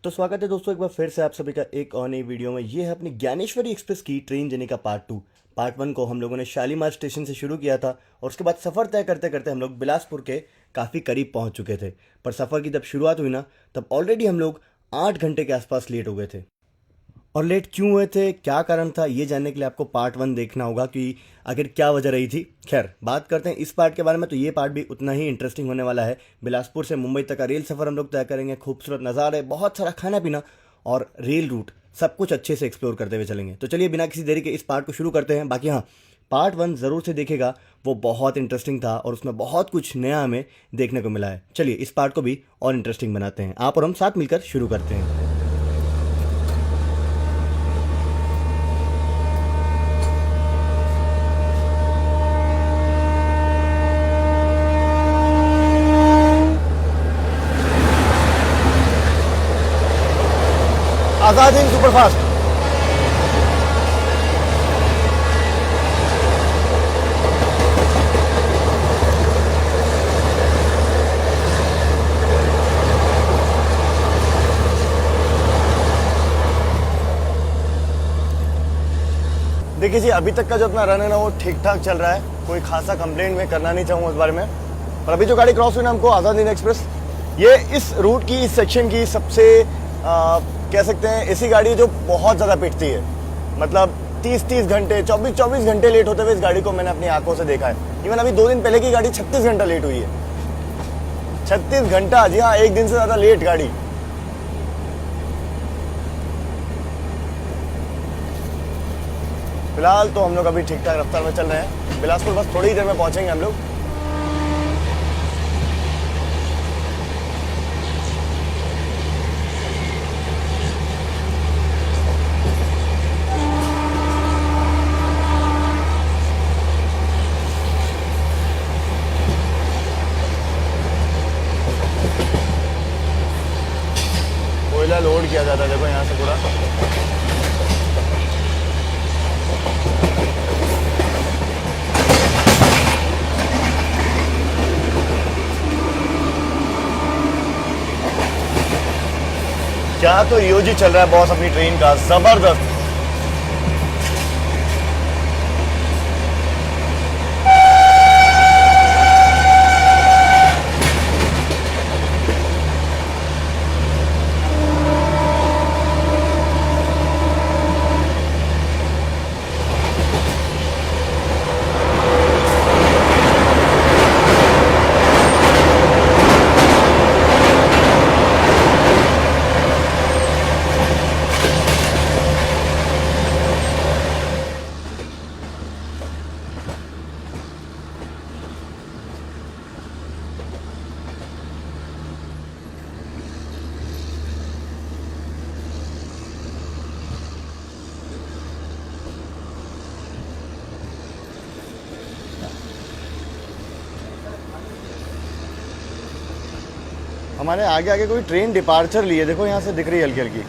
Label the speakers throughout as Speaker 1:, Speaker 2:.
Speaker 1: तो स्वागत है दोस्तों एक बार फिर से आप सभी का एक और नई वीडियो में। ये है अपनी ज्ञानेश्वरी एक्सप्रेस की ट्रेन जर्नी का पार्ट 2। पार्ट 1 को हम लोगों ने शालीमार स्टेशन से शुरू किया था और उसके बाद सफ़र तय करते करते हम लोग बिलासपुर के काफ़ी करीब पहुंच चुके थे। पर सफ़र की जब शुरुआत हुई ना, तब ऑलरेडी हम लोग 8 घंटे के आसपास लेट हो गए थे। और लेट क्यों हुए थे, क्या कारण था, ये जानने के लिए आपको पार्ट 1 देखना होगा कि आखिर क्या वजह रही थी। खैर, बात करते हैं इस पार्ट के बारे में। तो ये पार्ट भी उतना ही इंटरेस्टिंग होने वाला है। बिलासपुर से मुंबई तक का रेल सफ़र हम लोग तय करेंगे। खूबसूरत नज़ारे, बहुत सारा खाना पीना और रेल रूट, सब कुछ अच्छे से एक्सप्लोर करते हुए चलेंगे। तो चलिए बिना किसी देरी के इस पार्ट को शुरू करते हैं। बाकी हाँ, पार्ट 1 ज़रूर से देखेगा, वो बहुत इंटरेस्टिंग था और उसमें बहुत कुछ नया हमें देखने को मिला है। चलिए इस पार्ट को भी और इंटरेस्टिंग बनाते हैं। आप और हम साथ मिलकर शुरू करते हैं। आजाद हिंद सुपरफास्ट। देखिए जी, अभी तक का जो अपना रन है ना, वो ठीक ठाक चल रहा है। कोई खासा कंप्लेंट मैं करना नहीं चाहूँगा उस बारे में। पर अभी जो गाड़ी क्रॉस हुई ना हमको, आज़ाद हिंद एक्सप्रेस, ये इस रूट की, इस सेक्शन की सबसे कह सकते हैं ऐसी गाड़ी जो बहुत ज़्यादा पिटती है। मतलब 30-30 घंटे, 24-24 घंटे लेट होते हुए इस गाड़ी को मैंने अपनी आंखों से देखा है। इवन अभी 2 दिन पहले की गाड़ी 36 घंटा लेट हुई है। 36 घंटा, जी हाँ, एक दिन से ज़्यादा लेट गाड़ी। फिलहाल तो हम लोग अभी ठीक ठाक रफ्तार में चल रहे हैं। बिलासपुर बस थोड़ी ही देर में पहुंचेंगे हम लोग। कोयला लोड किया जाता है, देखो यहाँ से पूरा। क्या तो ईओजी चल रहा है बॉस अपनी ट्रेन का, जबरदस्त। हमारे आगे आगे कोई ट्रेन डिपार्चर ली है, देखो यहाँ से दिख रही है हल्की हल्की।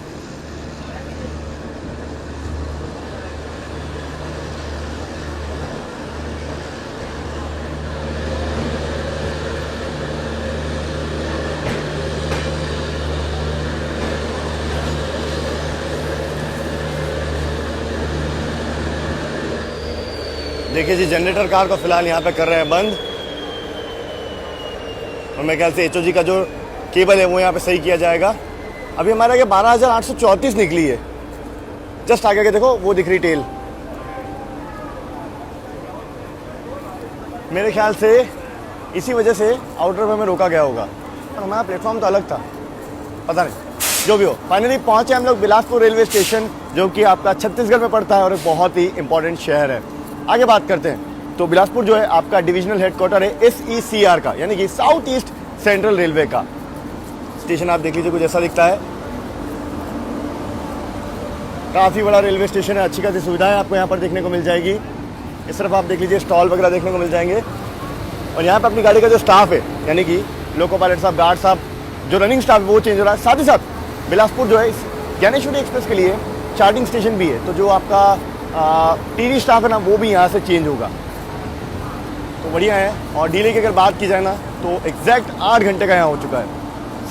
Speaker 1: देखिए जी, जनरेटर कार को फिलहाल यहाँ पे कर रहे हैं बंद। और मेरे ख्याल से एचओजी का जो केबल है वो यहाँ पे सही किया जाएगा। अभी हमारे आगे 12,834 निकली है। जस्ट आगे के देखो, वो दिख रही टेल। मेरे ख्याल से इसी वजह से आउटर वे में रोका गया होगा। और हमारा प्लेटफॉर्म तो अलग था, पता नहीं, जो भी हो। फाइनली पहुंचे हम लोग बिलासपुर रेलवे स्टेशन, जो कि आपका छत्तीसगढ़ में पड़ता है और एक बहुत ही इंपॉर्टेंट शहर है। आगे बात करते हैं। तो बिलासपुर जो है आपका डिविजनल हेडक्वार्टर है SECR का, यानी कि साउथ ईस्ट सेंट्रल रेलवे का। स्टेशन आप देख लीजिए, कुछ ऐसा दिखता है। काफ़ी बड़ा रेलवे स्टेशन है, अच्छी खासी सुविधाएं आपको यहाँ पर देखने को मिल जाएगी। इस तरफ आप देख लीजिए, स्टॉल वगैरह देखने को मिल जाएंगे। और यहाँ पर अपनी गाड़ी का जो स्टाफ है, यानी कि लोको पायलट साहब, गार्ड साहब, जो रनिंग स्टाफ है वो चेंज हो रहा है। साथ ही साथ बिलासपुर जो है इस ज्ञानेश्वरी एक्सप्रेस के लिए चार्जिंग स्टेशन भी है। तो जो आपका टीवी स्टाफ है ना, वो भी यहाँ से चेंज होगा। तो बढ़िया है। और डिले की अगर बात की जाए ना, तो एग्जैक्ट 8 घंटे का यहाँ हो चुका है।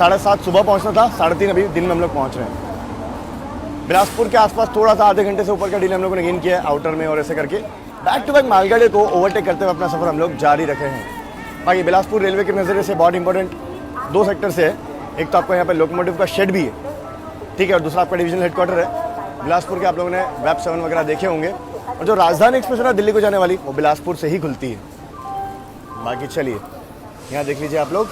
Speaker 1: 7:30 सुबह पहुंचना था, 3:30 अभी दिन में हम लोग पहुंच रहे हैं। बिलासपुर के आसपास थोड़ा सा आधे घंटे से ऊपर का डिले हम लोगों ने गेन किया है आउटर में, और ऐसे करके बैक टू बैक मालगाड़ी को ओवरटेक करते हुए अपना सफर हम लोग जारी रखे हैं। बाकी बिलासपुर रेलवे के नज़रिए से बहुत इंपॉर्टेंट 2 सेक्टर से है। एक तो आपको यहाँ पे लोकोमोटिव का शेड भी है, ठीक है, और दूसरा आपका डिवीजनल हेडक्वार्टर है। बिलासपुर के आप लोगों ने वेब 7 वगैरह देखे होंगे, और जो राजधानी एक्सप्रेस है ना दिल्ली को जाने वाली, वो बिलासपुर से ही खुलती है। बाकी चलिए यहाँ देख लीजिए आप लोग,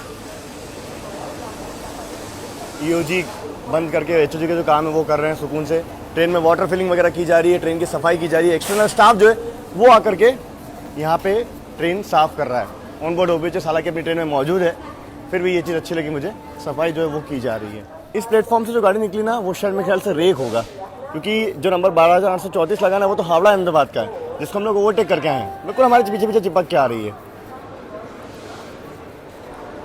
Speaker 1: ईओजी बंद करके एचओजी के जो काम है वो कर रहे हैं सुकून से। ट्रेन में वाटर फिलिंग वगैरह की जा रही है, ट्रेन की सफाई की जा रही है। एक्सटर्नल स्टाफ जो है वो आकर के यहाँ पे ट्रेन साफ कर रहा है। ऑन बोर्ड ऑफिसर्स हालांकि अपनी ट्रेन में मौजूद है, फिर भी ये चीज़ अच्छी लगी मुझे, सफाई जो है वो की जा रही है। इस प्लेटफॉर्म से जो गाड़ी निकली ना वो शायद मेरे ख्याल से रेक होगा, क्योंकि जो नंबर 12,834 लगा ना वो तो हावड़ा अहमदाबाद का है, जिसको हम लोग ओवरटेक करके आए हैं। बिल्कुल हमारे पीछे पीछे चिपक के आ रही है।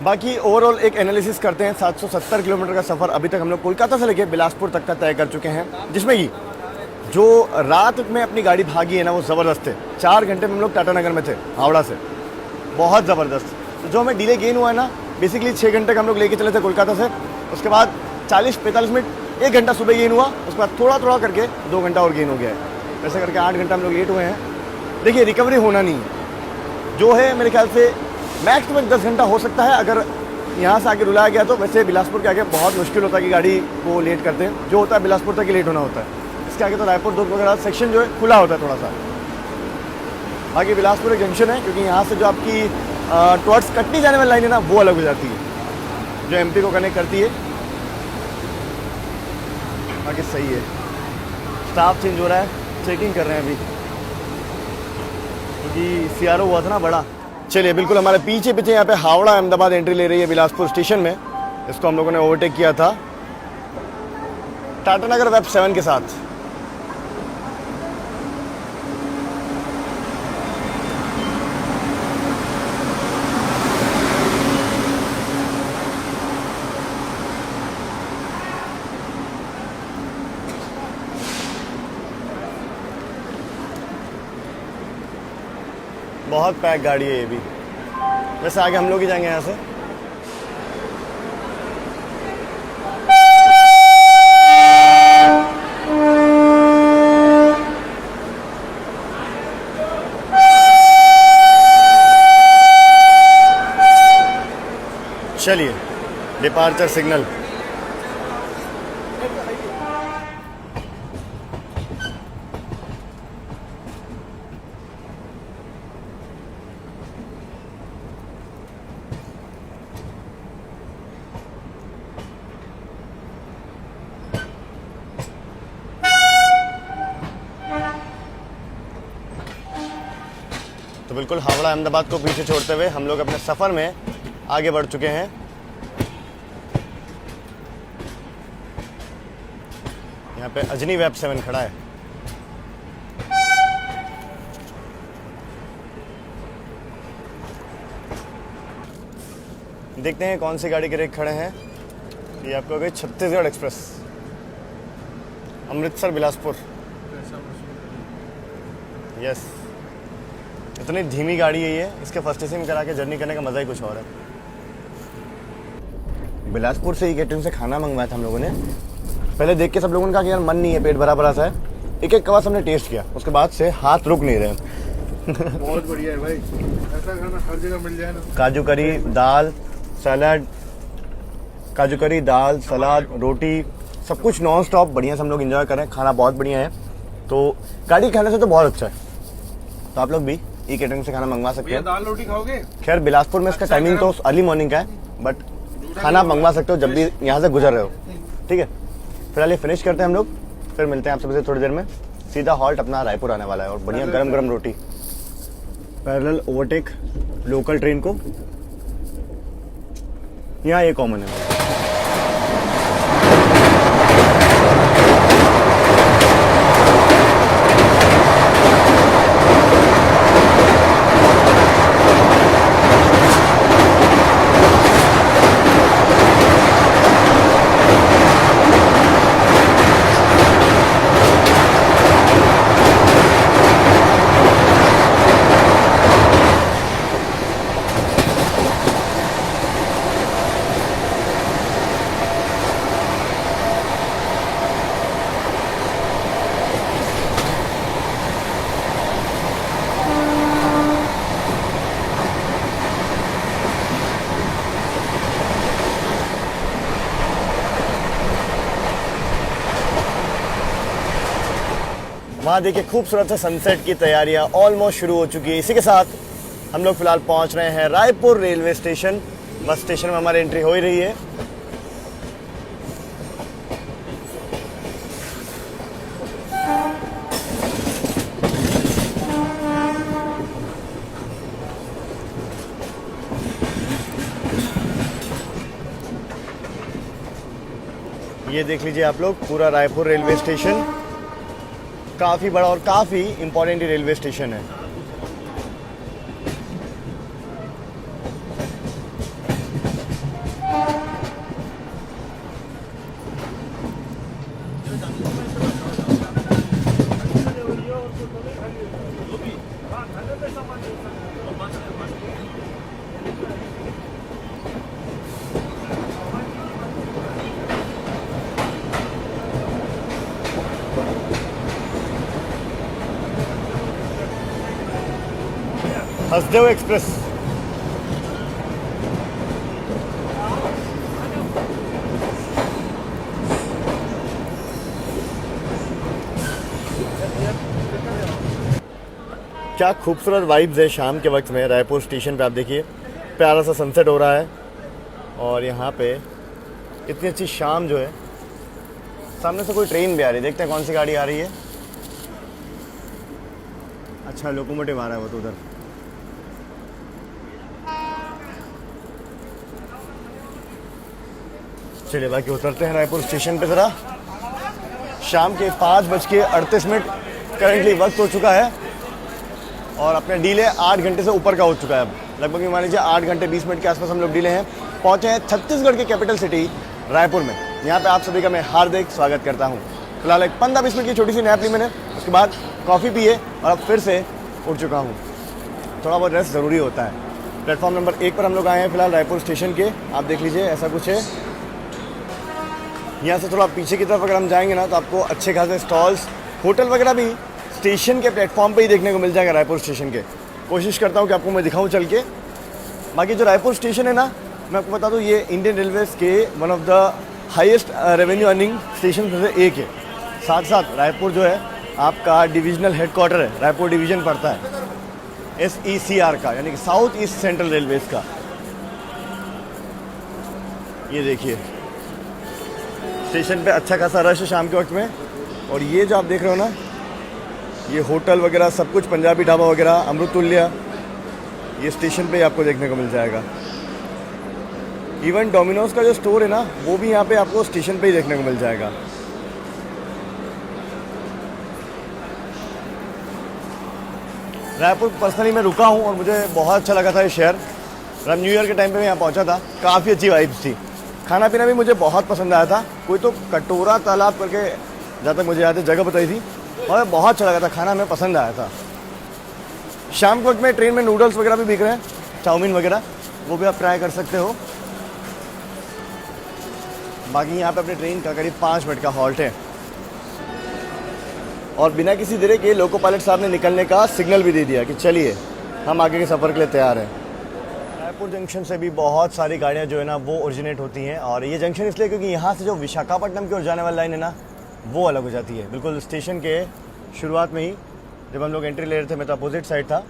Speaker 1: बाकी ओवरऑल एक एनालिसिस करते हैं। 770 किलोमीटर का सफ़र अभी तक हम लोग कोलकाता से लेकर बिलासपुर तक का तय कर चुके हैं, जिसमें कि जो रात में अपनी गाड़ी भागी है ना वो ज़बरदस्त है। 4 घंटे में हम लोग टाटानगर में थे हावड़ा से, बहुत ज़बरदस्त। तो जो हमें डिले गेन हुआ है ना, बेसिकली 6 घंटे का हम लोग लेके चले थे कोलकाता से, उसके बाद 40-45 मिनट 1 घंटा सुबह गेन हुआ, उसके बाद थोड़ा थोड़ा करके 2 घंटा और गेन हो गया है। ऐसे करके 8 घंटा हम लोग लेट हुए हैं। देखिए रिकवरी होना नहीं है, जो है मेरे ख्याल से मैक्स में 10 घंटा हो सकता है अगर यहाँ से आगे रुलाया गया तो। वैसे बिलासपुर के आगे बहुत मुश्किल होता है कि गाड़ी को लेट करते हैं, जो होता है बिलासपुर तक ही लेट होना होता है। इसके आगे तो रायपुर दुर्ग वगैरह सेक्शन जो है खुला होता है थोड़ा सा। बाकी बिलासपुर एक जंक्शन है, क्योंकि यहाँ से जो आपकी टुवर्ड्स कटनी जाने वाली लाइन है ना वो अलग हो जाती है, जो एमपी को कनेक्ट करती है। बाकी सही है, स्टाफ चेंज हो रहा है, चेकिंग कर रहे हैं अभी, क्योंकि सीआरओ हुआ था ना बड़ा। चलिए बिल्कुल हमारे पीछे पीछे यहाँ पे हावड़ा अहमदाबाद एंट्री ले रही है बिलासपुर स्टेशन में। इसको हम लोगों ने ओवरटेक किया था टाटानगर वेब 7 के साथ। बहुत पैक गाड़ी है ये भी। वैसे आगे हम लोग ही जाएंगे यहाँ से। चलिए डिपार्चर सिग्नल। तो बिल्कुल हावड़ा अहमदाबाद को पीछे छोड़ते हुए हम लोग अपने सफ़र में आगे बढ़ चुके हैं। यहाँ पे अजनी वेब 7 खड़ा है। देखते हैं कौन सी गाड़ी के रेक खड़े हैं। ये आपको हो गई छत्तीसगढ़ एक्सप्रेस, अमृतसर बिलासपुर। यस, इतनी धीमी गाड़ी है ये, इसके फर्स्ट एसी में करा के जर्नी करने का मज़ा ही कुछ और है। बिलासपुर से ई-कैटरिंग से खाना मंगवाया था हम लोगों ने। पहले देख के सब लोगों ने कहा कि यार मन नहीं है, पेट भरा भरा सा है। एक एक कबाब हमने टेस्ट किया, उसके बाद से हाथ रुक नहीं रहे।
Speaker 2: बहुत बढ़िया है भाई, ऐसा खाना हर जगह मिल जाए ना।
Speaker 1: काजू करी, दाल, सलाद, काजू करी, दाल, सलाद, रोटी, सब कुछ नॉन स्टॉप बढ़िया से हम लोग एंजॉय करें। खाना बहुत बढ़िया है, तो गाड़ी खाने से तो बहुत अच्छा है। तो आप लोग भी ई-कैटरिंग से खाना मंगवा सकते हैं।
Speaker 2: दाल रोटी खाओगे?
Speaker 1: खैर बिलासपुर में इसका टाइमिंग तो अर्ली मॉर्निंग का है, बट खाना आप मंगवा सकते हो जब भी यहाँ से गुजर रहे हो। ठीक है, फिलहाल ये फिनिश करते हैं हम लोग, फिर मिलते हैं आप सबसे थोड़ी देर में। सीधा हॉल्ट अपना रायपुर आने वाला है, और बढ़िया गरम गरम रोटी। पैरेलल ओवरटेक लोकल ट्रेन को, यहाँ ये कॉमन है। वहाँ देखिए खूबसूरत सा सनसेट की तैयारियाँ ऑलमोस्ट शुरू हो चुकी है। इसी के साथ हम लोग फिलहाल पहुँच रहे हैं Raipur railway station. Bus station में हमारी एंट्री हो ही रही है। ये देख लीजिए आप लोग पूरा रायपुर रेलवे स्टेशन, काफ़ी बड़ा और काफ़ी इम्पोर्टेंट रेलवे स्टेशन है। हसदेव एक्सप्रेस। क्या खूबसूरत वाइब्स है शाम के वक्त में रायपुर स्टेशन पे। आप देखिए प्यारा सा सनसेट हो रहा है और यहाँ पे इतनी अच्छी शाम जो है। सामने से कोई ट्रेन भी आ रही है, देखते हैं कौन सी गाड़ी आ रही है। अच्छा लोकोमोटिव आ रहा है वो तो उधर। चलिए बाकी उतरते हैं रायपुर स्टेशन पे ज़रा। शाम के 5:38 करंटली वक्त हो चुका है और अपना डीले 8 घंटे से ऊपर का हो चुका है। अब लगभग मान लीजिए 8 घंटे 20 मिनट के आसपास हम लोग डीले हैं। पहुंचे हैं छत्तीसगढ़ के कैपिटल सिटी रायपुर में। यहाँ पे आप सभी का मैं हार्दिक स्वागत करता हूँ। फिलहाल एक 15-20 मिनट की छोटी सी नैप ली मैंने, उसके बाद कॉफ़ी पिए और अब फिर से उठ चुका हूँ। थोड़ा बहुत रेस्ट ज़रूरी होता है। प्लेटफॉर्म नंबर 1 पर हम लोग आए हैं फिलहाल रायपुर स्टेशन के। आप देख लीजिए ऐसा कुछ है। यहाँ से थोड़ा पीछे की तरफ अगर हम जाएंगे ना तो आपको अच्छे खासे स्टॉल्स, होटल वगैरह भी स्टेशन के प्लेटफॉर्म पे ही देखने को मिल जाएगा रायपुर स्टेशन के। कोशिश करता हूँ कि आपको मैं दिखाऊँ चल के। बाकी जो रायपुर स्टेशन है ना, मैं आपको बता दूँ ये इंडियन रेलवेज़ के one of the highest revenue earning station में से एक है। साथ साथ रायपुर जो है आपका डिविजनल हेडक्वार्टर है, रायपुर डिवीज़न पड़ता है SECR का, यानी कि साउथ ईस्ट सेंट्रल रेलवेज़ का। ये देखिए स्टेशन पे अच्छा खासा रश है शाम के वक्त में। और ये जो आप देख रहे हो ना, ये होटल वगैरह सब कुछ, पंजाबी ढाबा वगैरह, अमृतुल्य, ये स्टेशन पे ही आपको देखने को मिल जाएगा। इवन डोमिनोज़ का जो स्टोर है ना, वो भी यहाँ पे आपको स्टेशन पे ही देखने को मिल जाएगा। रायपुर पर्सनली मैं रुका हूँ और मुझे बहुत अच्छा लगा था ये शहर। रम न्यू ईयर के टाइम पे मैं यहाँ पहुँचा था, काफ़ी अच्छी वाइब्स थी। खाना पीना भी मुझे बहुत पसंद आया था। कोई तो कटोरा तालाब करके, जहाँ तक मुझे याद है, जगह बताई थी और बहुत अच्छा लगा था, खाना हमें पसंद आया था। शाम के वक्त में ट्रेन में नूडल्स वगैरह भी बिक रहे हैं, चाउमीन वगैरह, वो भी आप ट्राई कर सकते हो। बाकी यहाँ पे अपने ट्रेन का करीब 5 मिनट का हॉल्ट है और बिना किसी देरी के लोको पायलट साहब ने निकलने का सिग्नल भी दे दिया कि चलिए हम आगे के सफ़र के लिए तैयार हैं। रायपुर जंक्शन से भी बहुत सारी गाड़ियाँ जो है ना वो ओरिजिनेट होती हैं। और ये जंक्शन इसलिए क्योंकि यहाँ से जो विशाखापट्टनम की ओर जाने वाली लाइन है ना, वो अलग हो जाती है। बिल्कुल स्टेशन के शुरुआत में ही जब हम लोग एंट्री ले रहे थे, मैं तो अपोजिट साइड था।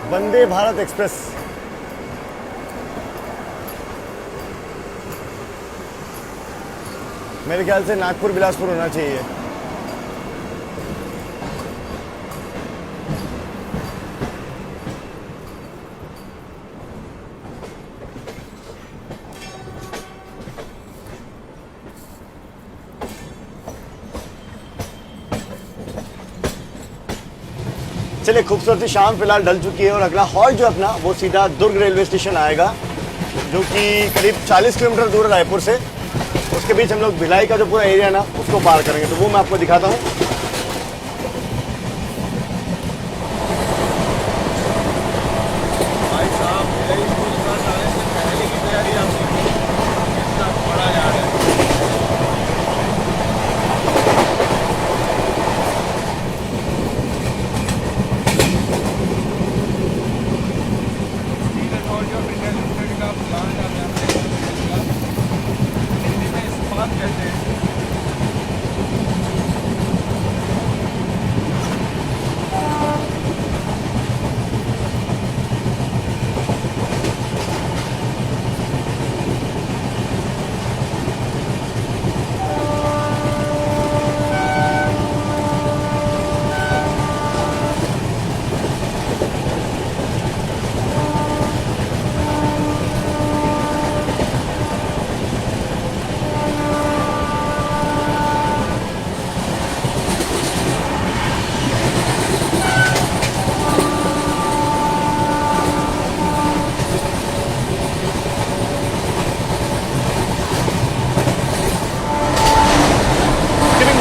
Speaker 1: वंदे भारत एक्सप्रेस। मेरे ख्याल से नागपुर बिलासपुर होना चाहिए। चलिए, खूबसूरती शाम फिलहाल ढल चुकी है और अगला हॉल्ट जो अपना वो सीधा दुर्ग रेलवे स्टेशन आएगा, जो कि करीब 40 किलोमीटर दूर है रायपुर से। उसके बीच हम लोग भिलाई का जो पूरा एरिया है ना उसको पार करेंगे, तो वो मैं आपको दिखाता हूँ।
Speaker 2: भाई साहब भिलाई स्कूल का आने से पहले की तैयारी आपकी कितना बड़ा जा रहा है। रिकॉर्ड ऑफ इंडिया लिमिटेड का प्लान का हिंदी में इस्पात कहते हैं।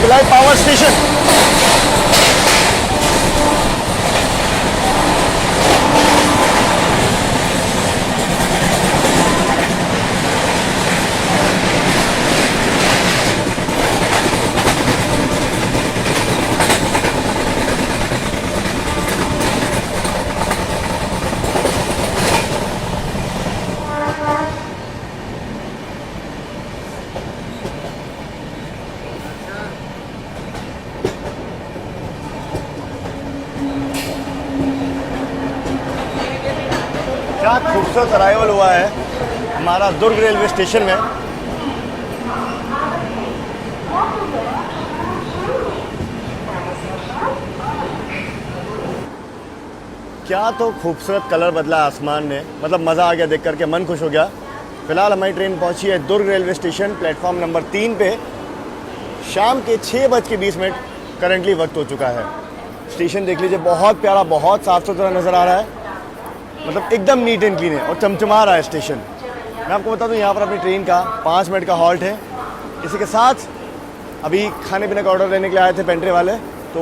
Speaker 1: Bhilai power station. क्या खूबसूरत अराइवल हुआ है हमारा दुर्ग रेलवे स्टेशन में। क्या तो खूबसूरत कलर बदला आसमान ने, मतलब मज़ा आ गया देख करके, मन खुश हो गया। फिलहाल हमारी ट्रेन पहुंची है दुर्ग रेलवे स्टेशन, प्लेटफॉर्म नंबर 3 पे। शाम के 6:20 करंटली वक्त हो चुका है। स्टेशन देख लीजिए, बहुत प्यारा, बहुत साफ सुथरा नज़र आ रहा है, मतलब एकदम नीट एंड क्लीन है और चमचमा रहा है स्टेशन। मैं आपको बता दूं, यहाँ पर अपनी ट्रेन का 5 मिनट का हॉल्ट है। इसी के साथ अभी खाने पीने का ऑर्डर लेने के लिए आए थे पेंट्री वाले, तो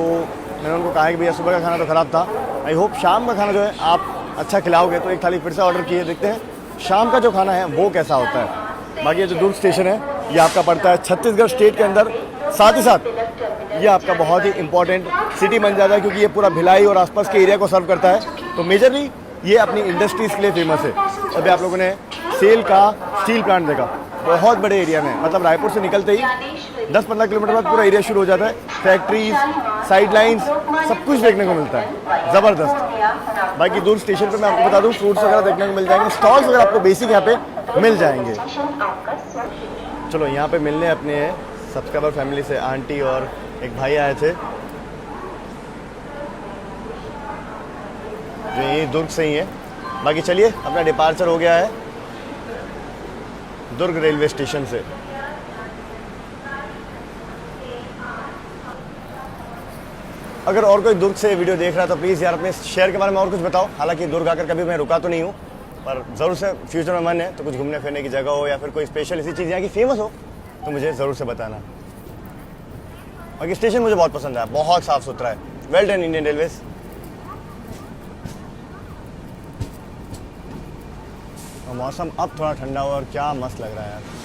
Speaker 1: मैंने उनको कहा कि भैया सुबह का खाना तो ख़राब था, आई होप शाम का खाना जो है आप अच्छा खिलाओगे, तो एक थाली फिर से ऑर्डर किए, देखते हैं शाम का जो खाना है वो कैसा होता है। बाकी ये जो दुर्ग स्टेशन है ये आपका पड़ता है छत्तीसगढ़ स्टेट के अंदर, साथ ही साथ ये आपका बहुत ही इंपॉर्टेंट सिटी बन जाता है, क्योंकि ये पूरा भिलाई और आसपास के एरिया को सर्व करता है। तो मेजरली ये अपनी इंडस्ट्रीज़ के लिए फेमस है। अभी आप लोगों ने सेल का स्टील प्लांट देखा, बहुत बड़े एरिया में, मतलब रायपुर से निकलते ही 10-15 किलोमीटर बाद पूरा एरिया शुरू हो जाता है। फैक्ट्रीज, साइड लाइन्स, सब कुछ देखने को मिलता है, ज़बरदस्त। बाकी दूर स्टेशन पे मैं आपको बता दूं, फ्रूट्स वगैरह देखने को मिल जाएंगे, स्टॉल्स वगैरह आपको बेसिक यहाँ पे मिल जाएंगे। चलो, यहाँ पे मिलने अपने सब्सक्राइबर फैमिली से आंटी और एक भाई आए थे, जो ये दुर्ग से ही है। बाकी चलिए, अपना डिपार्चर हो गया है दुर्ग रेलवे स्टेशन से। अगर और कोई दुर्ग से वीडियो देख रहा है तो प्लीज़ यार अपने शहर के बारे में और कुछ बताओ। हालांकि दुर्ग आकर कभी मैं रुका तो नहीं हूँ, पर ज़रूर से फ्यूचर में मन है तो कुछ घूमने फिरने की जगह हो या फिर कोई स्पेशल ऐसी चीज़ यहाँ की फेमस हो तो मुझे ज़रूर से बताना। बाकी स्टेशन मुझे बहुत पसंद आया, बहुत साफ़ सुथरा है। Well done Indian railways. और मौसम अब थोड़ा ठंडा हुआ और क्या मस्त लग रहा है यार।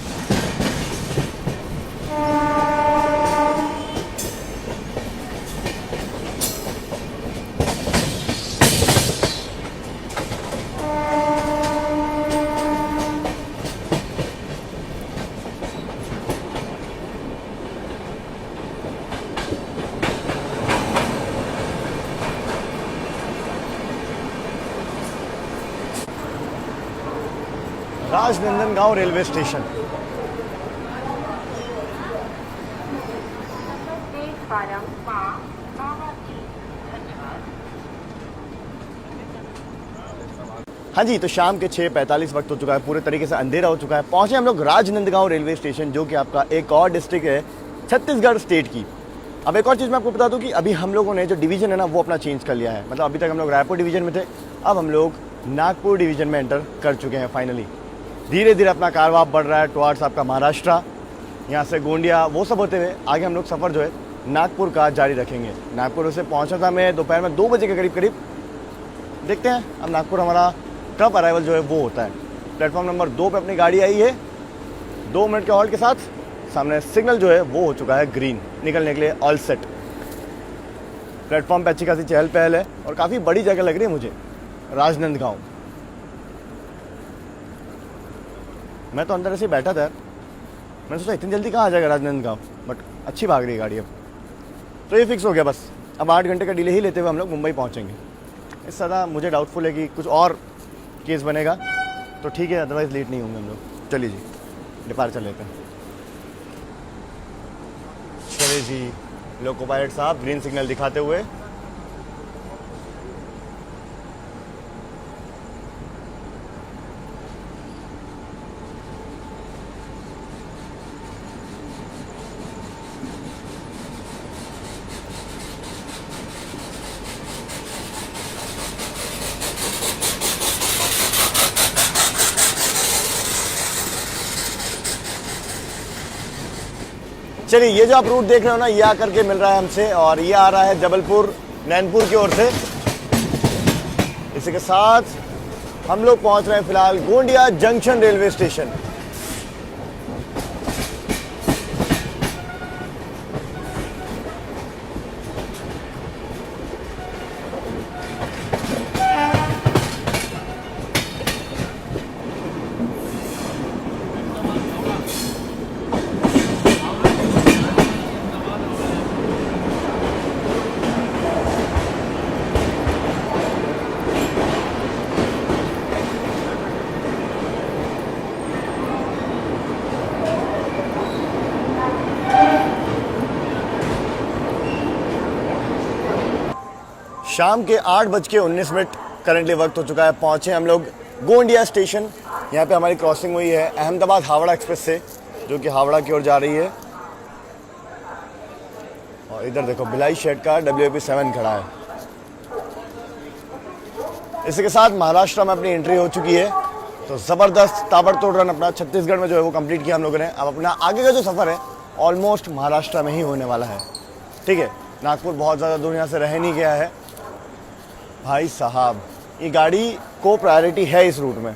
Speaker 1: राजनंदनगांव रेलवे स्टेशन। हाँ जी, तो शाम के 6:45 वक्त हो चुका है, पूरे तरीके से अंधेरा हो चुका है। पहुंचे हम लोग राजनंदगांव रेलवे स्टेशन, जो कि आपका एक और डिस्ट्रिक्ट है छत्तीसगढ़ स्टेट की। अब एक और चीज़ मैं आपको बता दूं कि अभी हम लोगों ने जो डिवीज़न है ना वो अपना चेंज कर लिया है। मतलब अभी तक हम लोग रायपुर डिवीज़न में थे, अब हम लोग नागपुर डिवीज़न में एंटर कर चुके हैं फाइनली। धीरे धीरे अपना कारवां बढ़ रहा है टुवार्ड्स आपका महाराष्ट्र, यहाँ से गोंडिया वो सब होते हुए आगे हम लोग सफ़र जो है नागपुर का जारी रखेंगे। नागपुर से पहुँचा था मैं दोपहर में 2 बजे के करीब। देखते हैं अब नागपुर हमारा कब अराइवल जो है वो होता है। प्लेटफॉर्म नंबर 2 पे अपनी गाड़ी आई है, 2 मिनट के हॉल्ट के साथ। सामने सिग्नल जो है वो हो चुका है ग्रीन, निकलने के लिए ऑल सेट। प्लेटफॉर्म पे अच्छी खासी चहल पहल है और काफ़ी बड़ी जगह लग रही है मुझे, राजनांदगांव। मैं तो अंदर ऐसे ही बैठा था यार, मैंने सोचा इतनी जल्दी कहाँ आ जाएगा राजनांदगांव, बट अच्छी भाग रही है गाड़ी अब। तो ये फिक्स हो गया बस, अब 8 घंटे का डिले ही लेते हुए हम लोग मुंबई पहुँचेंगे। इस सदा मुझे डाउटफुल है कि कुछ और केस बनेगा तो ठीक है, अदरवाइज़ लेट नहीं होंगे हम लोग। चलिए जी डिपार्चर लेते हैं। चलिए जी, लोको पायलट साहब ग्रीन सिग्नल दिखाते हुए चलिए, ये जो आप रूट देख रहे हो ना, ये आकर के मिल रहा है हमसे और ये आ रहा है जबलपुर नैनपुर की ओर से। इसी के साथ हम लोग पहुंच रहे हैं फिलहाल गोंडिया जंक्शन रेलवे स्टेशन। शाम के 8:19 करंटली वक्त हो चुका है। पहुंचे हम लोग गोंडिया स्टेशन। यहाँ पे हमारी क्रॉसिंग हुई है अहमदाबाद हावड़ा एक्सप्रेस से, जो कि हावड़ा की ओर जा रही है। और इधर देखो भिलाई शेड का WAP-7 खड़ा है। इसी के साथ महाराष्ट्र में अपनी एंट्री हो चुकी है। तो ज़बरदस्त ताबड़तोड़ रन अपना छत्तीसगढ़ में जो है वो कंप्लीट किया हम लोगों ने। अब अपना आगे का जो सफ़र है ऑलमोस्ट महाराष्ट्र में ही होने वाला है। ठीक है, नागपुर बहुत ज़्यादा दूर यहाँ से रह नहीं गया है। भाई साहब, ये गाड़ी को प्रायोरिटी है इस रूट में,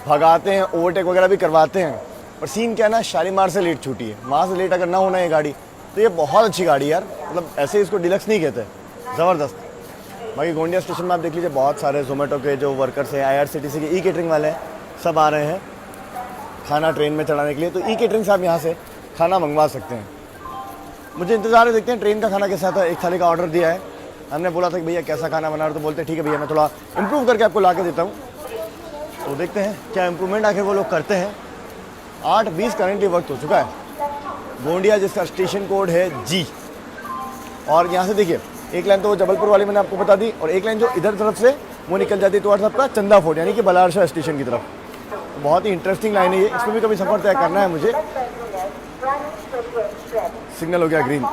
Speaker 1: भगाते हैं, ओवरटेक वगैरह भी करवाते हैं। पर सीन क्या है ना, शालीमार से लेट छूटी है, वहाँ से लेट अगर ना होना ये गाड़ी तो ये बहुत अच्छी गाड़ी है यार। मतलब ऐसे इसको डिलक्स नहीं कहते, ज़बरदस्त। बाकी गोंडिया स्टेशन में आप देख लीजिए बहुत सारे जोमेटो के जो वर्कर्स हैं, IRCTC के ई-केटरिंग वाले हैं, सब आ रहे हैं खाना ट्रेन में चढ़ाने के लिए। तो ई-केटरिंग से आप यहाँ से खाना मंगवा सकते हैं। मुझे इंतज़ार है, देखते हैं ट्रेन का खाना कैसा आता है। एक थाली का ऑर्डर दिया है, हमने बोला था कि भैया कैसा खाना बना रहे, तो बोलते हैं ठीक है भैया मैं थोड़ा इम्प्रूव करके आपको ला के देता हूँ। तो देखते हैं क्या इम्प्रूवमेंट आखिर वो लोग करते हैं। 8:20 करंटली वक्त हो चुका है। गोंडिया जिसका स्टेशन कोड है G। और यहाँ से देखिए एक लाइन तो वो जबलपुर वाली मैंने आपको बता दी, और एक लाइन जो इधर तरफ से वो निकल जाती है तो आपका चंदा फोर्ट यानी कि बलारशाह स्टेशन की तरफ। तो बहुत ही इंटरेस्टिंग लाइन है ये, इसमें भी कभी सफ़र तय करना है मुझे। सिग्नल हो गया ग्रीन।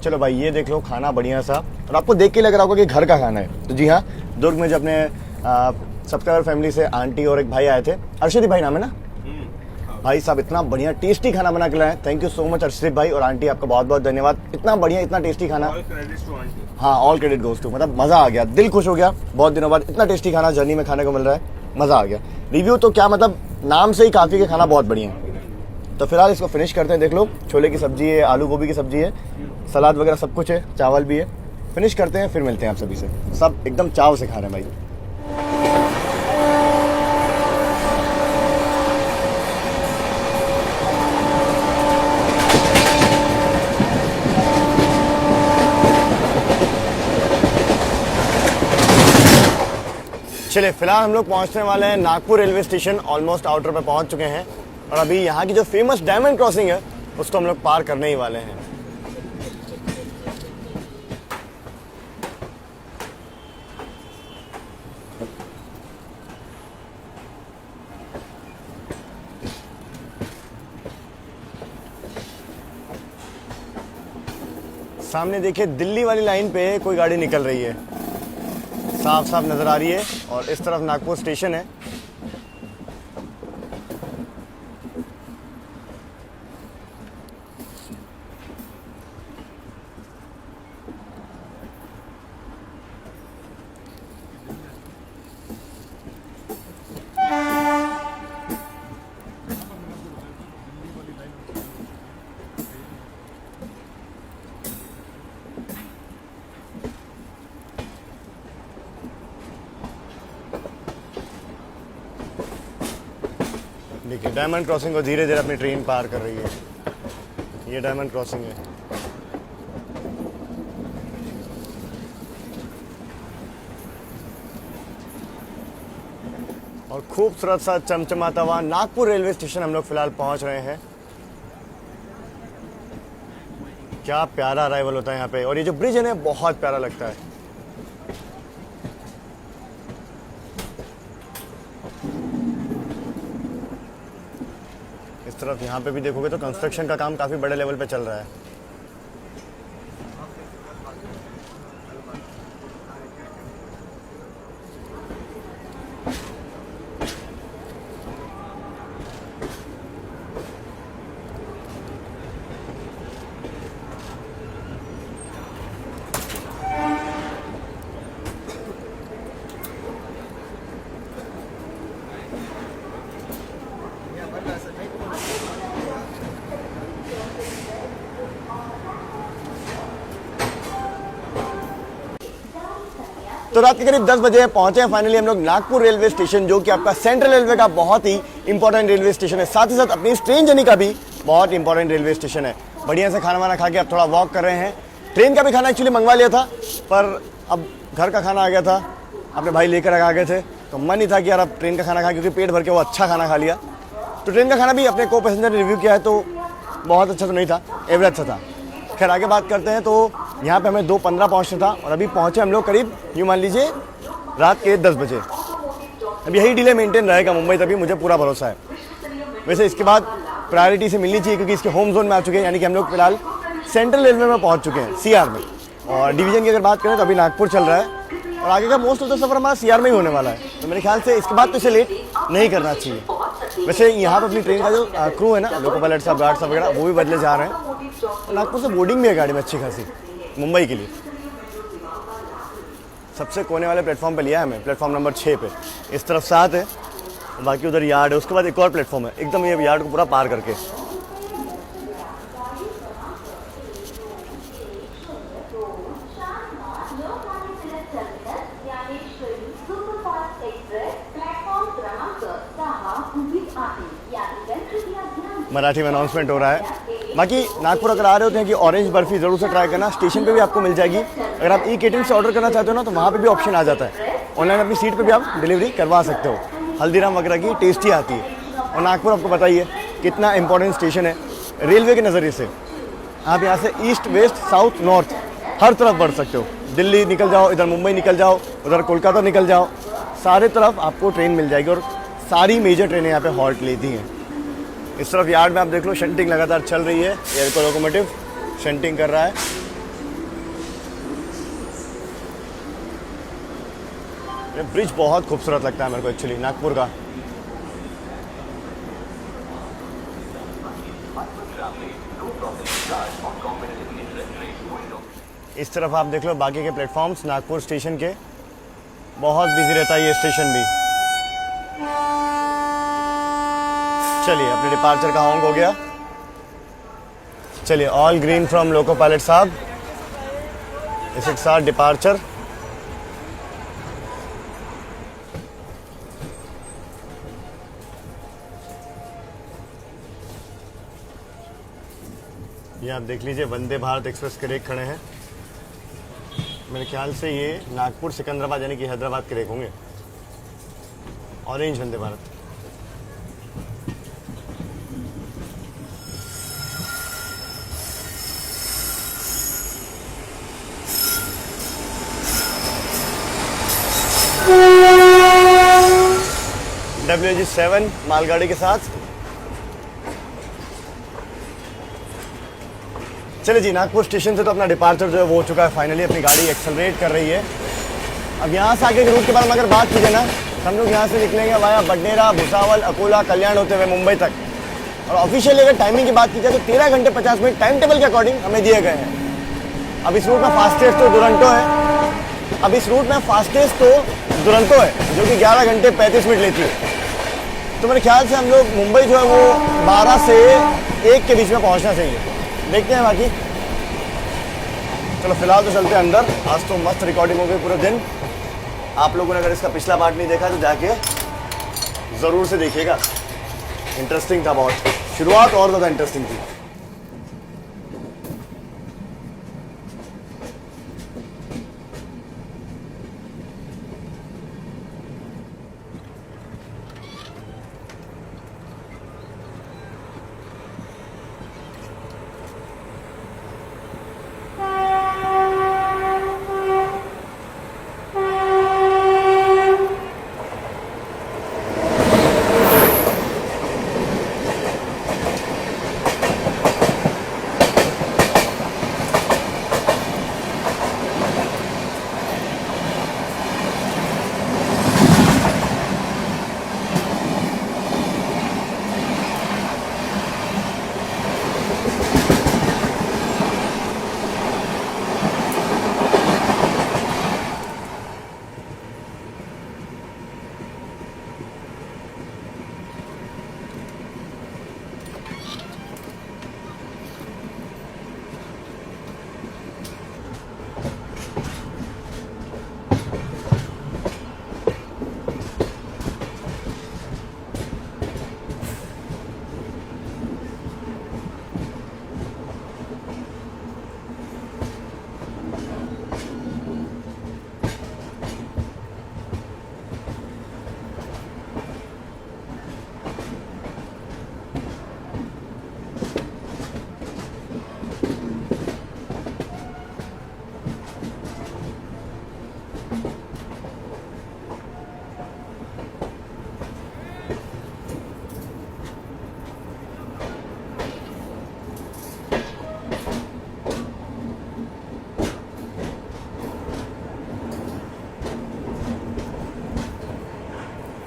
Speaker 1: चलो भाई, ये देख लो खाना बढ़िया सा, और आपको देख के लग रहा होगा कि घर का खाना है। तो जी हाँ, दुर्ग में जो अपने सब्सक्राइबर फैमिली से आंटी और एक भाई आए थे, अर्षदीप भाई नाम है ना, भाई साहब इतना बढ़िया टेस्टी खाना बना के लाए। Thank you so much Arshdeep भाई और आंटी, आपका बहुत बहुत धन्यवाद। इतना बढ़िया, इतना टेस्टी खाना। हाँ, ऑल क्रेडिट गोज टू। मतलब मज़ा आ गया, दिल खुश हो गया। बहुत दिनों बाद इतना टेस्टी खाना जर्नी में खाने को मिल रहा है, मज़ा आ गया। रिव्यू तो क्या, मतलब नाम से ही काफ़ी के खाना बहुत बढ़िया है। तो फिलहाल इसको फिनिश करते हैं। देख लो छोले की सब्जी है, आलू गोभी की सब्जी है, सलाद वगैरह सब कुछ है, चावल भी है। फिनिश करते हैं, फिर मिलते हैं आप सभी से। सब एकदम चाव से खा रहे हैं भाई। चलिए, फिलहाल हम लोग पहुंचने वाले हैं Nagpur railway station. Almost outer पे पहुंच चुके हैं और अभी यहाँ की जो फेमस डायमंड क्रॉसिंग है उसको हम लोग पार करने ही वाले हैं। सामने देखिए दिल्ली वाली लाइन पे कोई गाड़ी निकल रही है, साफ साफ नज़र आ रही है। और इस तरफ नागपुर स्टेशन है। देखिए डायमंड क्रॉसिंग को धीरे धीरे अपनी ट्रेन पार कर रही है। ये डायमंड क्रॉसिंग है। और खूबसूरत सा चमचमाता हुआ नागपुर रेलवे स्टेशन हम लोग फिलहाल पहुंच रहे हैं। क्या प्यारा अराइवल होता है यहाँ पे। और ये जो ब्रिज है ना बहुत प्यारा लगता है। इस तरफ यहाँ पे भी देखोगे तो कंस्ट्रक्शन का काम काफ़ी बड़े लेवल पे चल रहा है। तो रात के करीब 10 बजे पहुंचे हैं फाइनली हम लोग नागपुर रेलवे स्टेशन, जो कि आपका सेंट्रल रेलवे का बहुत ही इंपॉर्टेंट रेलवे स्टेशन है। साथ ही साथ अपनी इस ट्रेन जर्नी का भी बहुत इंपॉर्टेंट रेलवे स्टेशन है। बढ़िया से खाना वाना खा के अब थोड़ा वॉक कर रहे हैं। ट्रेन का भी खाना एक्चुअली मंगवा लिया था, पर अब घर का खाना आ गया था। अपने भाई लेकर आ गए थे तो मन नहीं था कि यार अब ट्रेन का खाना खा, क्योंकि पेट भर के वो अच्छा खाना खा लिया। तो ट्रेन का खाना भी अपने को पैसेंजर ने रिव्यू किया है तो बहुत अच्छा तो नहीं था, एवरेज सा था। खैर आगे बात करते हैं। तो यहाँ पे हमें 2:15 पहुँचना था और अभी पहुँचे हम लोग करीब यूँ मान लीजिए रात के 10 बजे। अब यही डिले मेंटेन रहेगा मुंबई तभी, मुझे पूरा भरोसा है। वैसे इसके बाद प्रायोरिटी से मिलनी चाहिए क्योंकि इसके होम जोन में आ चुके हैं, यानी कि हम लोग फिलहाल सेंट्रल रेलवे में पहुँच चुके हैं, सीआर में। और डिवीजन की अगर बात करें तो अभी नागपुर चल रहा है और आगे का मोस्ट ऑफ द सफ़र हमारा सीआर में ही होने वाला है। तो मेरे ख्याल से इसके बाद तो इसे लेट नहीं करना चाहिए। वैसे यहाँ पर अपनी ट्रेन का जो क्रू है ना, लोको पायलट साहब, गार्ड साहब वगैरह, वो भी बदले जा रहे हैं। नागपुर से बोर्डिंग भी है गाड़ी में अच्छी खासी मुंबई के लिए। सबसे कोने वाले प्लेटफॉर्म पे लिया है हमें, प्लेटफॉर्म नंबर 6 पे। इस तरफ 7 है, बाकी उधर यार्ड है, उसके बाद एक और प्लेटफॉर्म है एकदम ये यार्ड को पूरा पार करके। मराठी में अनाउंसमेंट हो रहा है। बाकी नागपुर अगर आ रहे होते हैं कि ऑरेंज बर्फी ज़रूर से ट्राई करना, स्टेशन पे भी आपको मिल जाएगी। अगर आप ई-केटिंग से ऑर्डर करना चाहते हो ना तो वहाँ पे भी ऑप्शन आ जाता है। ऑनलाइन अपनी सीट पे भी आप डिलीवरी करवा सकते हो। हल्दीराम वगैरह की टेस्टी आती है। और नागपुर आपको बताइए कितना इंपॉर्टेंट स्टेशन है रेलवे के नज़रिए से। आप यहाँ से ईस्ट वेस्ट साउथ नॉर्थ हर तरफ बढ़ सकते हो। दिल्ली निकल जाओ, इधर मुंबई निकल जाओ, उधर कोलकाता निकल जाओ, सारे तरफ आपको ट्रेन मिल जाएगी। और सारी मेजर ट्रेनें यहाँ पे हॉल्ट लेती हैं। इस तरफ यार्ड में आप देख लो शंटिंग लगातार चल रही है। एयरको लोकोमोटिव शंटिंग कर रहा है। ये ब्रिज बहुत खूबसूरत लगता है मेरे को एक्चुअली नागपुर का। इस तरफ आप देख लो बाकी के प्लेटफॉर्म्स नागपुर स्टेशन के, बहुत बिजी रहता है ये स्टेशन भी। चलिए अपने डिपार्चर का हॉन्ग हो गया। चलिए all green from loco pilot साहब, इसी के साथ डिपार्चर। ये आप देख लीजिए वंदे भारत एक्सप्रेस के रेक खड़े हैं। मेरे ख्याल से ये नागपुर सिकंदराबाद यानी कि हैदराबाद के रेक होंगे। ऑरेंज वंदे भारत। WG7 मालगाड़ी के साथ। चलिए जी, नागपुर स्टेशन से तो अपना डिपार्चर जो है वो हो चुका है फाइनली। अपनी गाड़ी एक्सेलरेट कर रही है। अब यहाँ से आगे के रूट के बारे में अगर बात कीजिए ना, हम लोग यहाँ से निकलेंगे वाया बडनेरा, भुसावल, अकोला, कल्याण होते हुए मुंबई तक। और ऑफिशियली अगर टाइमिंग की बात की जाए तो 13 घंटे 50 मिनट टाइम टेबल के अकॉर्डिंग हमें दिए गए हैं। अब इस रूट में फास्टेस्ट तो दुरंतो है। अब इस रूट में फास्टेस्ट तो दुरंतो है जो कि 11 घंटे 35 मिनट लेती है। तो मेरे ख्याल से हम लोग मुंबई जो है वो 12 से 1 के बीच में पहुँचना चाहिए। देखते हैं बाकी। चलो फिलहाल तो चलते हैं अंदर। आज तो मस्त रिकॉर्डिंग हो गई पूरे दिन। आप लोगों ने अगर इसका पिछला पार्ट नहीं देखा तो जाके ज़रूर से देखिएगा, इंटरेस्टिंग था बहुत। शुरुआत और ज़्यादा इंटरेस्टिंग थी।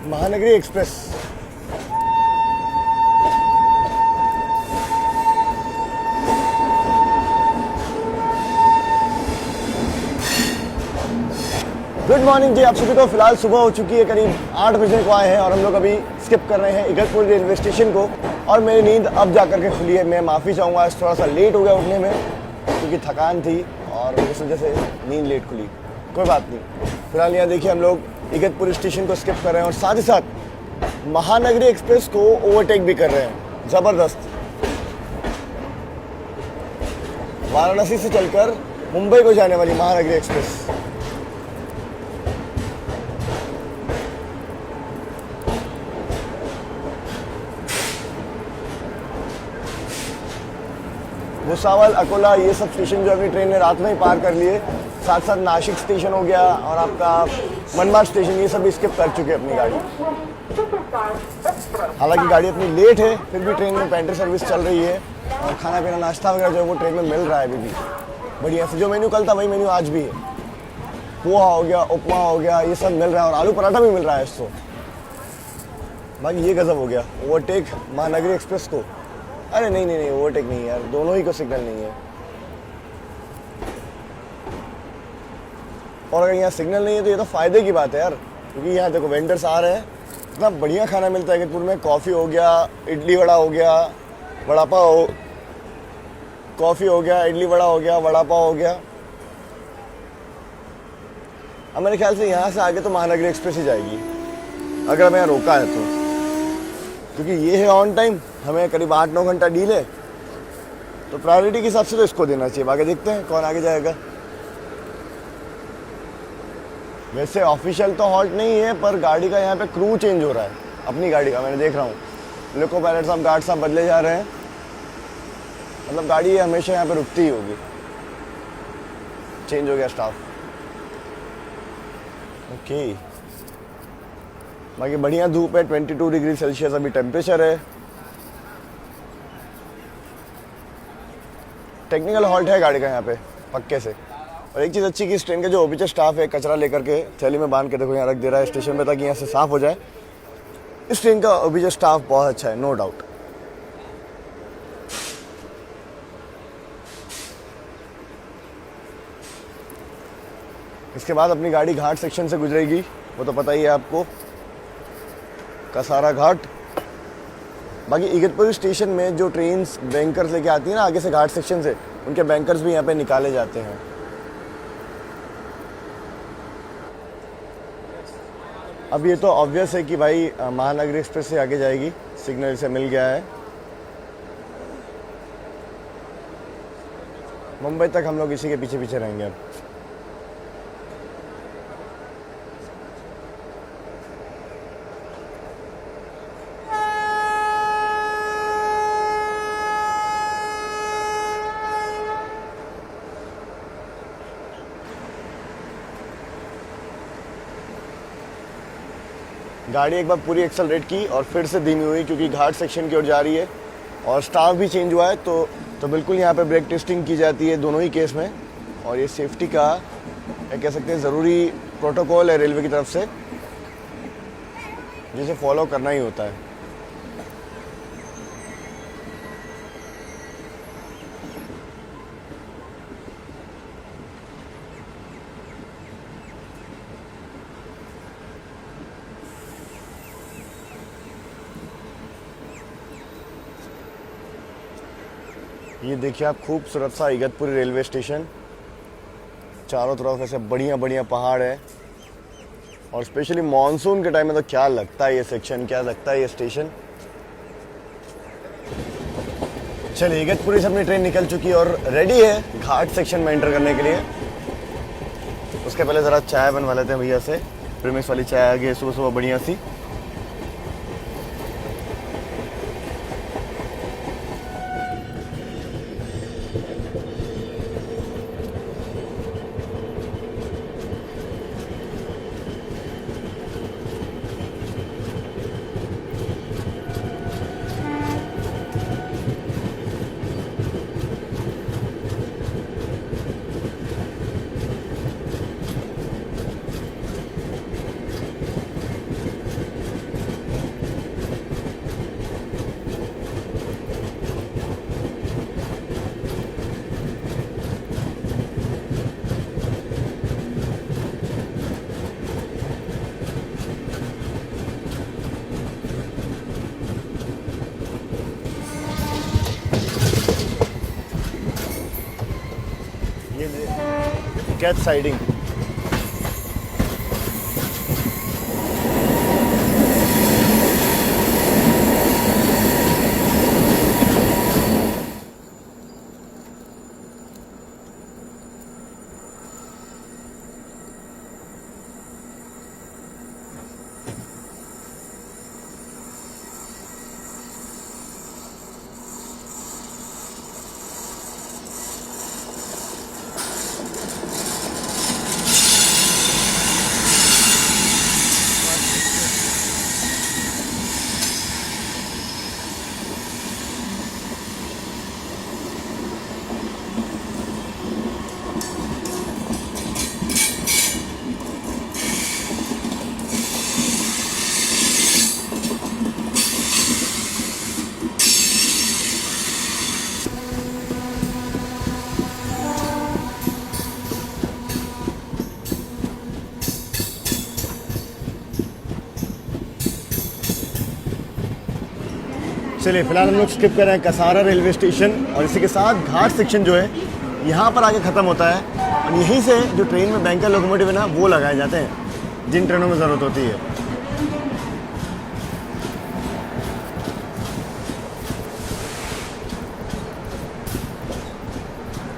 Speaker 1: महानगरी एक्सप्रेस। गुड मॉर्निंग जी आप सभी को। फिलहाल सुबह हो चुकी है, करीब 8 बजे को आए हैं और हम लोग अभी स्किप कर रहे हैं इगतपुर रेलवे स्टेशन को। और मेरी नींद अब जा करके खुली है। मैं माफ़ी चाहूँगा, आज थोड़ा सा लेट हो गया उठने में क्योंकि थकान थी और इस वजह से नींद लेट खुली। कोई बात नहीं। फिलहाल यहाँ देखिए हम लोग इगतपुर स्टेशन को स्किप कर रहे हैं और साथ ही साथ महानगरी एक्सप्रेस को ओवरटेक भी कर रहे हैं। ज़बरदस्त। वाराणसी से चलकर मुंबई को जाने वाली महानगरी एक्सप्रेस। भुसावल, अकोला ये सब स्टेशन जो अपनी ट्रेन ने रात में ही पार कर लिए। साथ साथ नासिक स्टेशन हो गया और आपका मनमाड स्टेशन, ये सब स्किप कर चुके अपनी गाड़ी। हालांकि गाड़ी अपनी लेट है फिर भी ट्रेन में पेंट्री सर्विस चल रही है और खाना पीना नाश्ता वगैरह जो है वो ट्रेन में मिल रहा है अभी भी बढ़िया से। जो मेन्यू कल था वही मेन्यू आज भी है। पोहा हो गया, उपमा हो गया, ये सब मिल रहा है और आलू पराठा भी मिल रहा है इसको। बाकी ये गजब हो गया ओवरटेक महानगरी एक्सप्रेस को। अरे नहीं नहीं नहीं, ओवरटेक नहीं यार, दोनों ही को सिग्नल नहीं है। और अगर यहाँ सिग्नल नहीं है तो ये तो फ़ायदे की बात है यार, क्योंकि यहाँ देखो वेंडर्स आ रहे हैं, इतना बढ़िया खाना मिलता है इगतपुर में। कॉफ़ी हो गया, इडली वड़ा हो गया, वड़ा पाव हो, कॉफ़ी हो गया, इडली वड़ा हो गया, वड़ा पाव हो गया। अब मेरे ख्याल से यहाँ से आगे तो महानगरी एक्सप्रेस ही जाएगी अगर हमें यहाँ रोका है तो, क्योंकि ये है ऑन टाइम। हमें करीब 8-9 घंटा डील है तो प्रायोरिटी के हिसाब से तो इसको देना चाहिए। आगे देखते हैं कौन आगे जाएगा। वैसे ऑफिशियल तो हॉल्ट नहीं है पर गाड़ी का यहाँ पे क्रू चेंज हो रहा है अपनी गाड़ी का। मैंने देख रहा हूँ लोको पायलट साहब, गार्ड साहब बदले जा रहे हैं। मतलब गाड़ी हमेशा यहाँ पे रुकती ही होगी। चेंज हो गया स्टाफ। ओके बाकी बढ़िया धूप है, 22 डिग्री सेल्सियस अभी टेम्परेचर है। टेक्निकल हॉल्ट है गाड़ी का यहाँ पे पक्के से। और एक चीज़ अच्छी कि इस ट्रेन का जो ऑफिसर स्टाफ है कचरा लेकर के थैली में बांध के देखो यहाँ रख दे रहा है स्टेशन पे, ताकि यहाँ से साफ हो जाए। इस ट्रेन का ऑफिसर स्टाफ बहुत अच्छा है, नो डाउट। इसके बाद अपनी गाड़ी घाट सेक्शन से गुजरेगी, वो तो पता ही है आपको, कसारा घाट। बाकी इगतपुरी स्टेशन में जो ट्रेन्स बैंकर्स लेके आती है ना आगे से घाट सेक्शन से, उनके बैंकर्स भी यहाँ पे निकाले जाते हैं। अब ये तो ऑब्वियस है कि भाई महानगरी एक्सप्रेस से आगे जाएगी, सिग्नल से मिल गया है। मुंबई तक हम लोग इसी के पीछे पीछे रहेंगे अब। गाड़ी एक बार पूरी एक्सेलरेट की और फिर से धीमी हुई, क्योंकि घाट सेक्शन की ओर जा रही है और स्टाफ भी चेंज हुआ है। तो बिल्कुल यहाँ पे ब्रेक टेस्टिंग की जाती है दोनों ही केस में। और ये सेफ्टी का कह सकते हैं ज़रूरी प्रोटोकॉल है रेलवे की तरफ से, जिसे फॉलो करना ही होता है। ये देखिए आप, खूबसूरत सा इगतपुरी रेलवे स्टेशन, चारों तरफ ऐसे बढ़िया बढ़िया पहाड़ है। और स्पेशली मॉनसून के टाइम में तो क्या लगता है ये सेक्शन, क्या लगता है ये स्टेशन। चलिए, इगतपुरी से अपनी ट्रेन निकल चुकी है और रेडी है घाट सेक्शन में एंटर करने के लिए। उसके पहले ज़रा चाय बनवा लेते हैं भैया से, प्रीमिक्स वाली चाय आ गई सुबह सुबह बढ़िया सी। Catch siding. चलिए, फिलहाल हम लोग स्किप कर रहे हैं कसारा रेलवे स्टेशन, और इसी के साथ घाट सेक्शन जो है यहाँ पर आगे ख़त्म होता है। और यहीं से जो ट्रेन में बैंकर लोकोमोटिव है ना, वो लगाए जाते हैं जिन ट्रेनों में ज़रूरत होती है।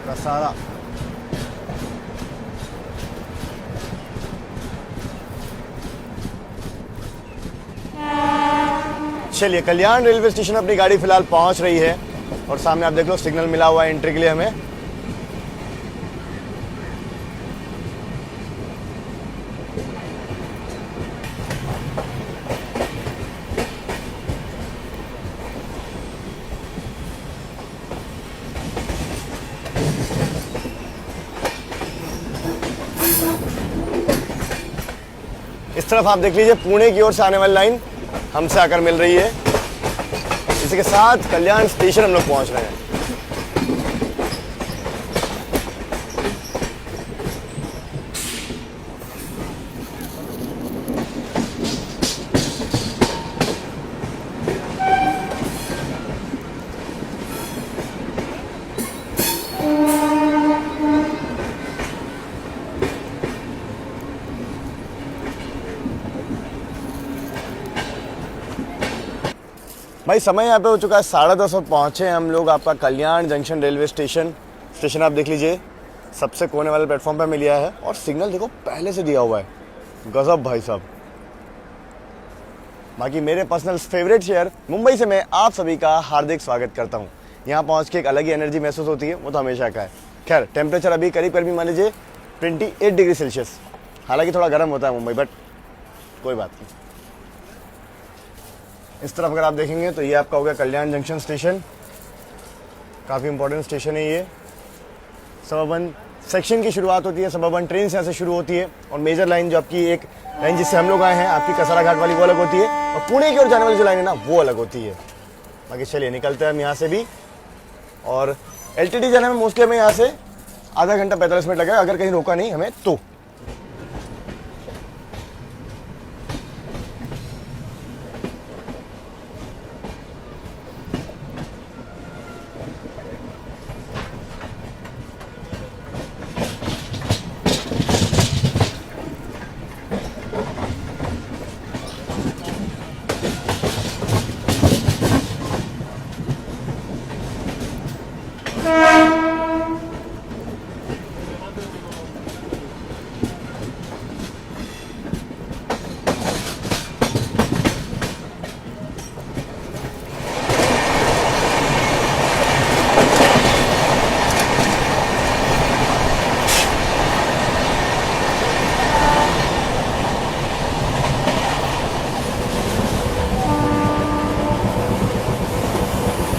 Speaker 1: कसारा। चलिए, कल्याण रेलवे स्टेशन अपनी गाड़ी फिलहाल पहुंच रही है और सामने आप देख लो सिग्नल मिला हुआ है एंट्री के लिए हमें। इस तरफ आप देख लीजिए पुणे की ओर से आने वाली लाइन हमसे आकर मिल रही है। इसी के साथ कल्याण स्टेशन हम लोग पहुंच रहे हैं। भाई समय यहाँ पे हो चुका है 10:30 और पहुँचे हैं हम लोग आपका कल्याण जंक्शन रेलवे स्टेशन आप देख लीजिए सबसे कोने वाले प्लेटफॉर्म पे मिल गया है और सिग्नल देखो पहले से दिया हुआ है। गजब भाई साहब। बाकी मेरे पर्सनल फेवरेट शहर मुंबई से मैं आप सभी का हार्दिक स्वागत करता हूँ। यहाँ पहुँच के एक अलग ही एनर्जी महसूस होती है, वो तो हमेशा का है। खैर टेम्परेचर अभी करीब करीब मान लीजिए 28 डिग्री सेल्सियस, हालांकि थोड़ा गर्म होता है मुंबई, बट कोई बात नहीं। इस तरफ अगर आप देखेंगे तो ये आपका हो गया कल्याण जंक्शन स्टेशन, काफ़ी इंपॉर्टेंट स्टेशन है ये। सबअर्बन सेक्शन की शुरुआत होती है, सबअर्बन ट्रेन यहाँ से शुरू होती है और मेजर लाइन जो आपकी एक लाइन जिससे हम लोग आए हैं आपकी कसारा घाट वाली वो अलग होती है और पुणे की ओर जाने वाली जो लाइन है ना वो अलग होती है। बाकी चलिए निकलते हैं हम यहाँ से भी। और LTT जाने में मोस्टली हमें यहाँ से आधा घंटा 45 मिनट लगा अगर कहीं रोका नहीं हमें तो।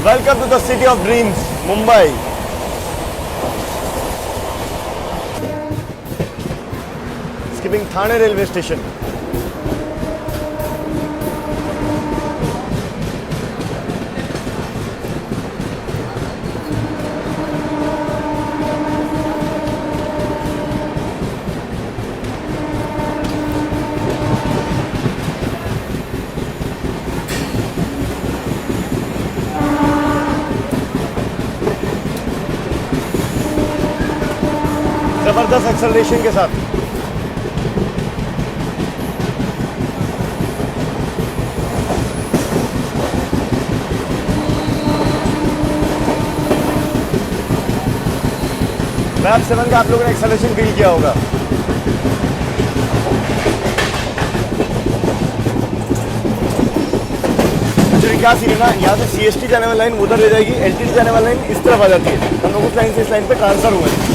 Speaker 1: Welcome to the city of dreams, Mumbai. Skipping Thane railway station. जबरदस्त एक्सेलरेशन के साथ लैब 7 का आप लोगों ने एक्सेलरेशन फील किया होगा। एक्चुअली क्या सीन है ना, यहाँ से CST जाने वाली लाइन उधर ले जाएगी, LTT जाने वाली लाइन इस तरफ आ जाती है। हम लोग उस लाइन से इस लाइन पे ट्रांसफर हुए हैं।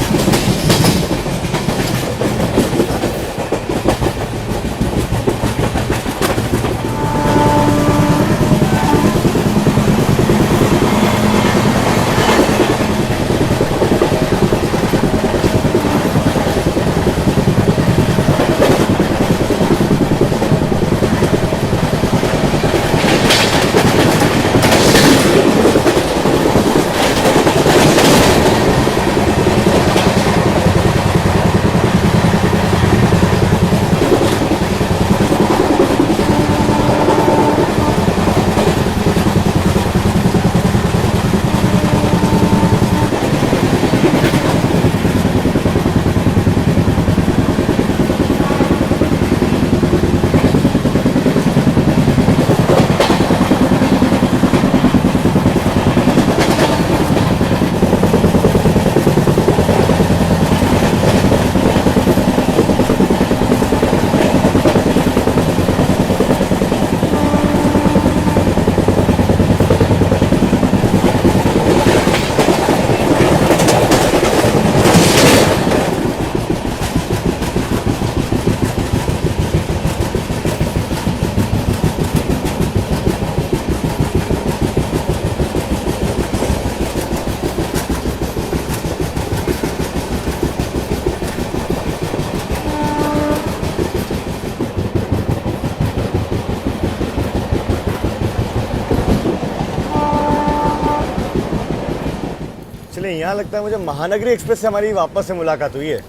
Speaker 1: चलिए, यहाँ लगता है मुझे महानगरी एक्सप्रेस से हमारी वापस से मुलाकात हुई है।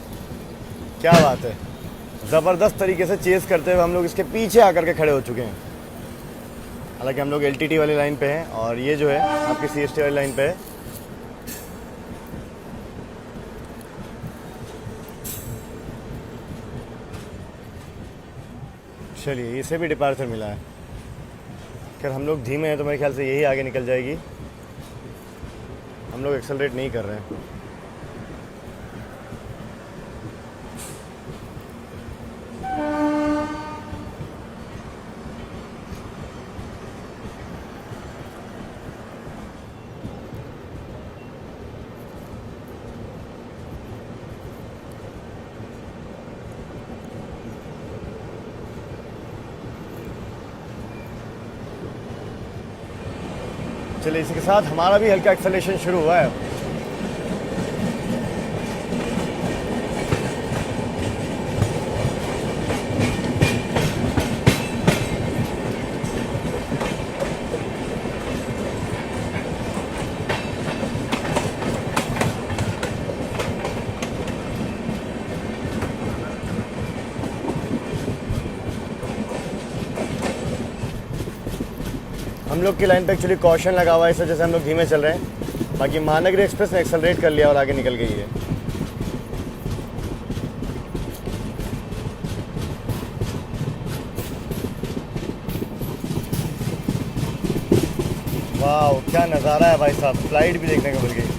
Speaker 1: क्या बात है, ज़बरदस्त तरीके से चेस करते हुए हम लोग इसके पीछे आकर के खड़े हो चुके हैं। हालांकि हम लोग LTT वाली लाइन पे हैं और ये जो है आपकी CST वाली लाइन पे है। चलिए, इसे भी डिपार्चर मिला है। खैर हम लोग धीमे हैं तो मेरे ख्याल से यही आगे निकल जाएगी। हम लोग एक्सेलरेट नहीं कर रहे हैं। चलिए, इसी के साथ हमारा भी हल्का एक्सेलरेशन शुरू हुआ है। हम लोग की लाइन पे एक्चुअली कॉशन लगा हुआ है, इस वजह से हम लोग धीमे चल रहे हैं। बाकी महानगरी एक्सप्रेस ने एक्सेलरेट कर लिया और आगे निकल गई है। वाह, क्या नज़ारा है भाई साहब, फ्लाइट भी देखने को मिल गई।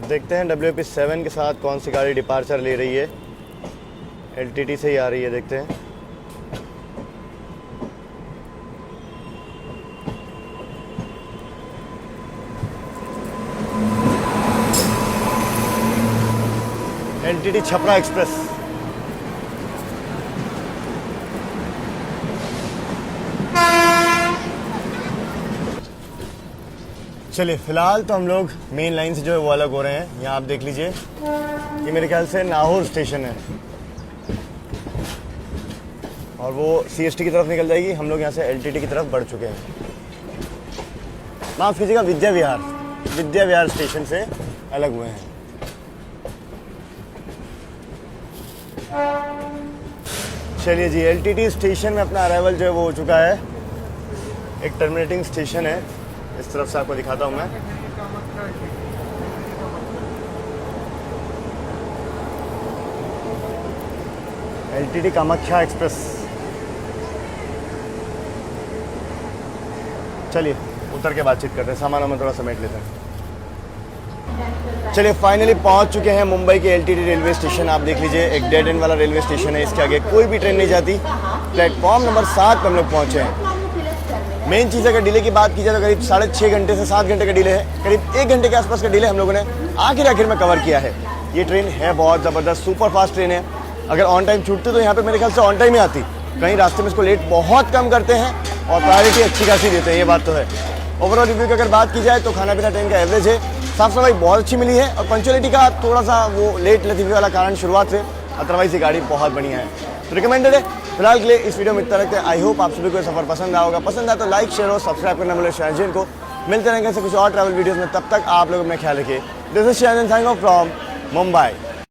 Speaker 1: देखते हैं WP7 के साथ कौन सी गाड़ी डिपार्चर ले रही है। LTT से ही आ रही है, देखते हैं। LTT Chhapra express. चलिए, फिलहाल तो हम लोग मेन लाइन से जो है वो अलग हो रहे हैं। यहाँ आप देख लीजिए, ये मेरे ख्याल से नाहौर स्टेशन है और वो CST की तरफ निकल जाएगी। हम लोग यहाँ से LTT की तरफ बढ़ चुके हैं। माफ़ कीजिएगा, विद्या विहार स्टेशन से अलग हुए हैं। चलिए जी, LTT स्टेशन में अपना अराइवल जो है वो हो चुका है। एक टर्मिनेटिंग स्टेशन है, इस तरफ से आपको दिखाता हूँ मैं। LTT Kamakhya express. चलिए, उतर के बातचीत करते हैं, सामान हमें थोड़ा समेट लेते हैं। चलिए, फाइनली पहुंच चुके हैं मुंबई के LTT रेलवे स्टेशन। आप देख लीजिए, एक डेड एंड वाला रेलवे स्टेशन है, इसके आगे कोई भी ट्रेन नहीं जाती। प्लेटफॉर्म नंबर 7 पर हम लोग पहुंचे हैं। मेन चीज़ अगर डिले की बात की जाए तो करीब 6.5 घंटे से 7 घंटे का डिले है। करीब 1 घंटे के आसपास का डिले हम लोगों ने आखिर में कवर किया है। ये ट्रेन है बहुत ज़बरदस्त, सुपर फास्ट ट्रेन है। अगर ऑन टाइम छूटती तो यहाँ पे मेरे ख्याल से ऑन टाइम ही आती। कहीं रास्ते में इसको लेट बहुत कम करते हैं और प्रायोरिटी अच्छी खासी देते हैं, ये बात तो है। ओवरऑल रिव्यू की अगर बात की जाए तो खाना पीना ट्रेन का एवरेज है, साफ सफाई बहुत अच्छी मिली है और पंचुअलिटी का थोड़ा सा वो लेट लतीफ़ी वाला कारण शुरुआत से, अदरवाइज ये गाड़ी बहुत बढ़िया है, तो रिकमेंडेड है। फिलहाल के लिए इस वीडियो में इतना रखते हैं। आई होप आप सभी को सफर पसंद आया होगा। पसंद आया तो लाइक, शेयर और सब्सक्राइब करना मिले चैनल को। मिलते रहेंगे ऐसे कुछ और ट्रैवल वीडियोस में, तब तक आप लोग अपना ख्याल रखिए। This is Shannon signing off from Mumbai.